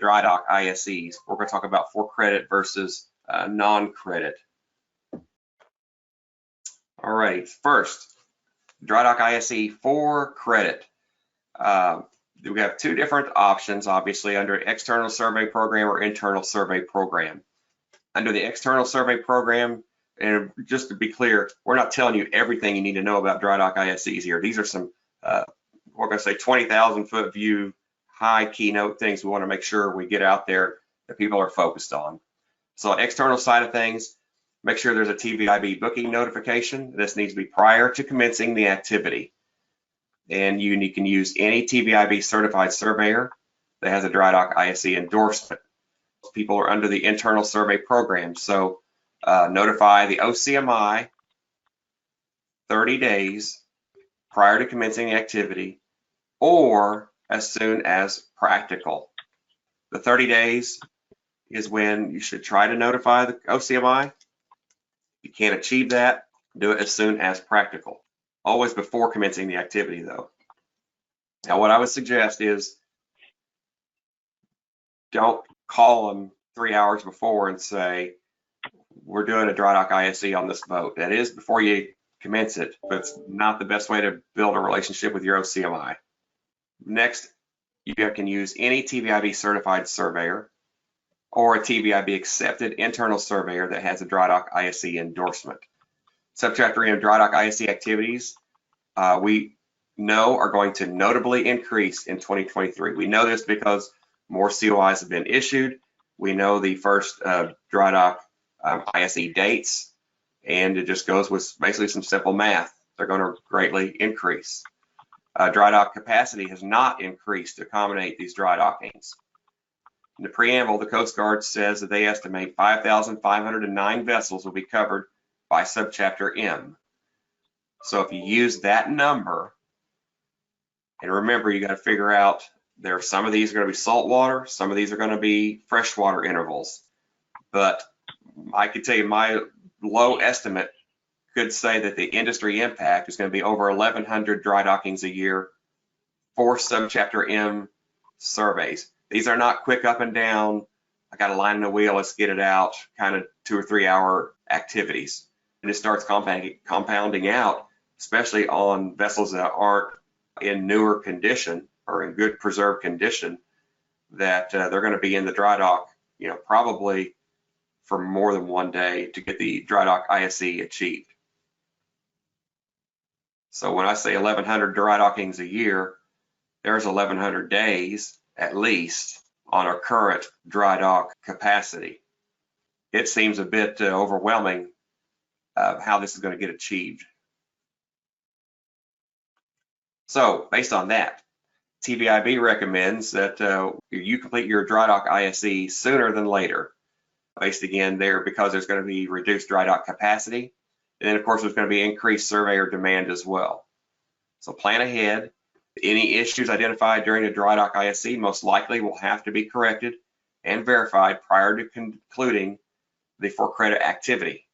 dry dock ISEs. We're going to talk about for credit versus non-credit. All right, first, dry dock ISE for credit. We have two different options, obviously, under external survey program or internal survey program. Under the external survey program, and just to be clear, we're not telling you everything you need to know about dry dock ISEs here. These are some, we're going to say 20,000 foot view, high keynote things we want to make sure we get out there that people are focused on. So external side of things, make sure there's a TVIB booking notification. This needs to be prior to commencing the activity. And you can use any TVIB certified surveyor that has a dry dock ISE endorsement. People are under the internal survey program. So notify the OCMI 30 days prior to commencing the activity or as soon as practical. The 30 days is when you should try to notify the OCMI. If you can't achieve that, do it as soon as practical. Always before commencing the activity though. Now what I would suggest is don't call them 3 hours before and say, we're doing a dry dock ISE on this boat. That is before you commence it, but it's not the best way to build a relationship with your OCMI. Next, you can use any TVIB certified surveyor or a TVIB accepted internal surveyor that has a dry dock ISE endorsement. Subchapter M dry dock ISE activities, we know are going to notably increase in 2023. We know this because more COIs have been issued. We know the first dry dock ISE dates, and it just goes with basically some simple math. They're going to greatly increase. Dry dock capacity has not increased to accommodate these dry dockings. In the preamble, the Coast Guard says that they estimate 5,509 vessels will be covered by subchapter M. So if you use that number, and remember, you got to figure out there are some of these are going to be saltwater, some of these are going to be freshwater intervals. But I could tell you my low estimate could say that the industry impact is going to be over 1,100 dry dockings a year for subchapter M surveys. These are not quick up and down, I got a line in the wheel, let's get it out, kind of 2 or 3 hour activities. And it starts compounding out, especially on vessels that aren't in newer condition or in good preserved condition, that they're going to be in the dry dock, probably for more than one day to get the dry dock ISE achieved. So when I say 1,100 dry dockings a year, there's 1,100 days at least on our current dry dock capacity. It seems a bit overwhelming how this is going to get achieved. So based on that, TVIB recommends that you complete your dry dock ISE sooner than later. Based again there because there's going to be reduced dry dock capacity. And then of course there's going to be increased surveyor demand as well. So plan ahead. Any issues identified during the dry dock ISE most likely will have to be corrected and verified prior to concluding the for credit activity.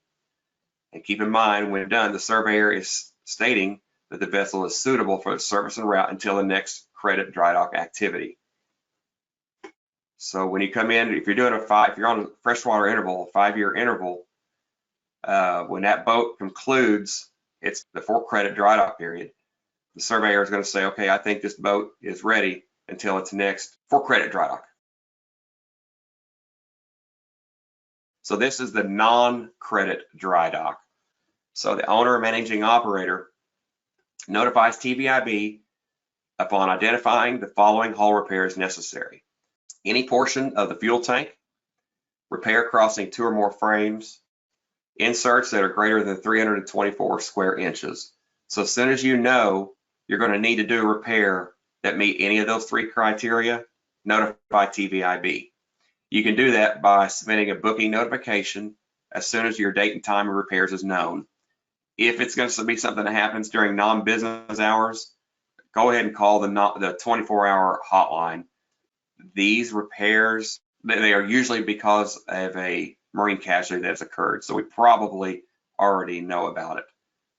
And keep in mind, when done, the surveyor is stating that the vessel is suitable for the service and route until the next credit dry dock activity. So when you come in, if you're doing if you're on a freshwater interval, a 5-year interval, when that boat concludes it's the for credit dry dock period, the surveyor is going to say, okay, I think this boat is ready until its next for credit dry dock. So this is the non-credit dry dock. So the owner or managing operator notifies TVIB upon identifying the following hull repairs necessary. Any portion of the fuel tank, repair crossing 2 or more frames, inserts that are greater than 324 square inches. So as soon as you know you're going to need to do a repair that meet any of those 3 criteria, notify TVIB. You can do that by submitting a booking notification as soon as your date and time of repairs is known. If it's going to be something that happens during non-business hours, go ahead and call the 24-hour hotline. These repairs, they are usually because of a marine casualty that's occurred, so we probably already know about it,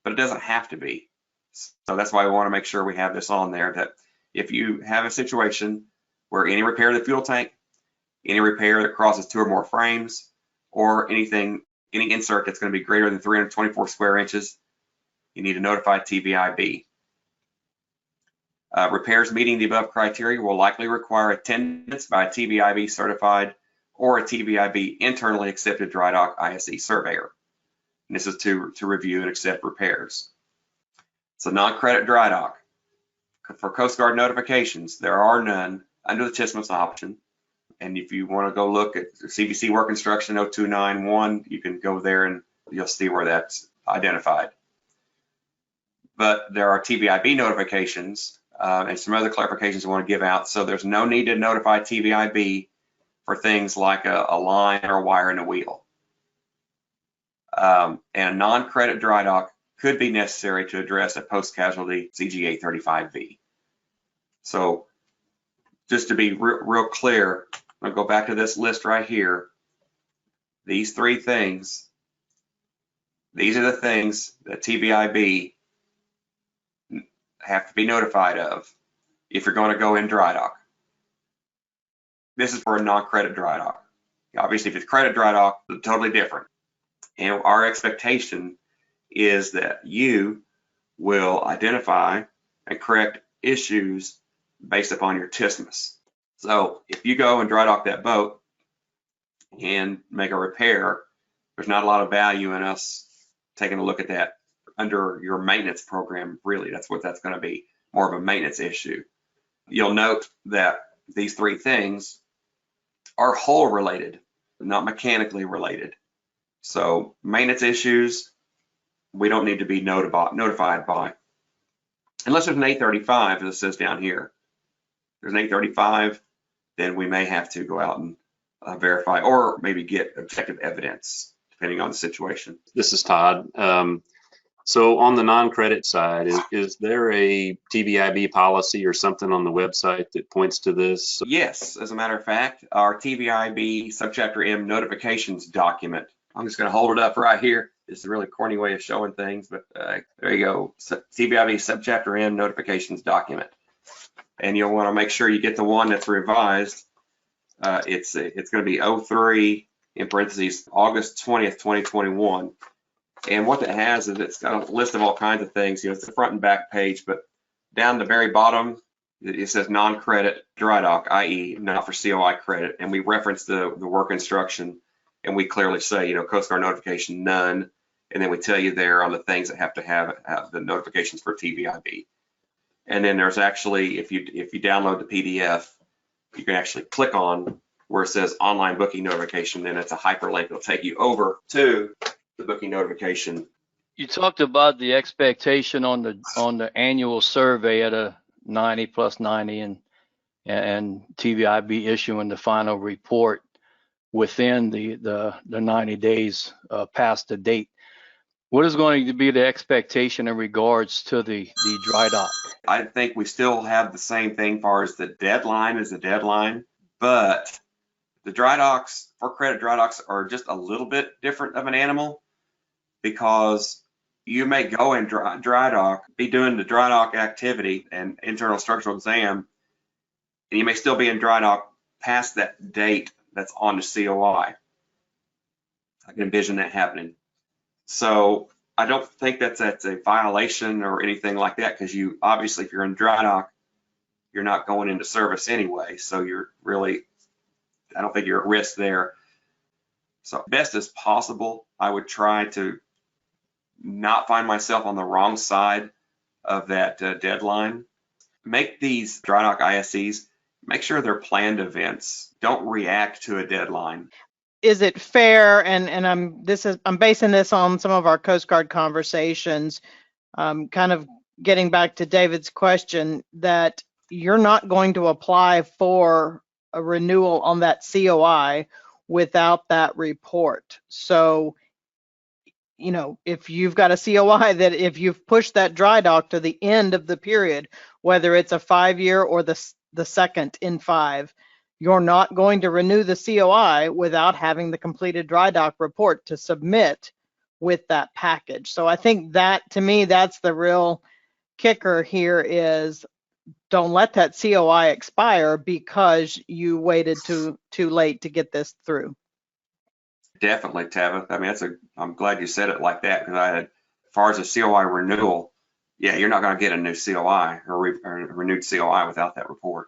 but it doesn't have to be. So that's why we want to make sure we have this on there, that if you have a situation where any repair of the fuel tank, any repair that crosses 2 or more frames, or any insert that's going to be greater than 324 square inches, you need to notify TVIB. Repairs meeting the above criteria will likely require attendance by a TVIB certified or a TVIB internally accepted dry dock ISE surveyor. And this is to review and accept repairs. So non-credit dry dock. For Coast Guard notifications, there are none under the TSMS option. And if you want to go look at CVC Work Instruction 0291, you can go there and you'll see where that's identified. But there are TVIB notifications and some other clarifications I want to give out. So there's no need to notify TVIB for things like a line or a wire in a wheel. And a non-credit dry dock could be necessary to address a post-casualty CG 835V. So just to be real clear, I'm going to go back to this list right here. These 3 things, these are the things that TVIB have to be notified of if you're going to go in dry dock. This is for a non-credit dry dock. Obviously, if it's credit dry dock, it's totally different. And our expectation is that you will identify and correct issues based upon your TSMS. So if you go and dry dock that boat and make a repair, there's not a lot of value in us taking a look at that under your maintenance program. Really, that's what that's going to be, more of a maintenance issue. You'll note that these 3 things are hull related, not mechanically related. So maintenance issues, we don't need to be notified by, unless there's an 835, as it says down here. If there's an 835, then we may have to go out and verify, or maybe get objective evidence, depending on the situation. This is Todd. So on the non-credit side, is there a TVIB policy or something on the website that points to this? Yes, as a matter of fact, our TVIB subchapter M notifications document. I'm just going to hold it up right here. This is a really corny way of showing things, but there you go. TVIB subchapter M notifications document. And you'll want to make sure you get the one that's revised. It's going to be 03 in parentheses August 20th, 2021. And what it has is it's got a list of all kinds of things. You know, it's the front and back page, but down the very bottom, it says non-credit dry dock, i.e. not for COI credit. And we reference the work instruction, and we clearly say, you know, Coast Guard notification, none. And then we tell you there on the things that have to have the notifications for TVIB. And then there's actually, if you download the PDF, you can actually click on where it says online booking notification, then it's a hyperlink. It'll take you over to the booking notification. You talked about the expectation on the annual survey at a 90 plus 90 and TVIB issuing the final report within the 90 days past the date. What is going to be the expectation in regards to the dry dock? I think we still have the same thing as far as the deadline is the deadline, but the dry docks, for credit dry docks, are just a little bit different of an animal, because you may go in dry dock, be doing the dry dock activity and internal structural exam, and you may still be in dry dock past that date that's on the COI. I can envision that happening. So I don't think that's a violation or anything like that, because you obviously, if you're in dry dock, you're not going into service anyway. So you're really, I don't think you're at risk there. So best as possible, I would try to not find myself on the wrong side of that deadline. Make these dry dock ISEs, make sure they're planned events. Don't react to a deadline. Is it fair, and I'm basing this on some of our Coast Guard conversations, kind of getting back to David's question, that you're not going to apply for a renewal on that COI without that report. So, you know, if you've got a COI that if you've pushed that dry dock to the end of the period, whether it's a 5-year or the second in 5, you're not going to renew the COI without having the completed dry dock report to submit with that package. So I think that, to me, that's the real kicker here, is don't let that COI expire because you waited too late to get this through. Definitely, Tabitha. I mean, I'm glad you said it like that, because as far as a COI renewal, yeah, you're not going to get a new COI or renewed COI without that report.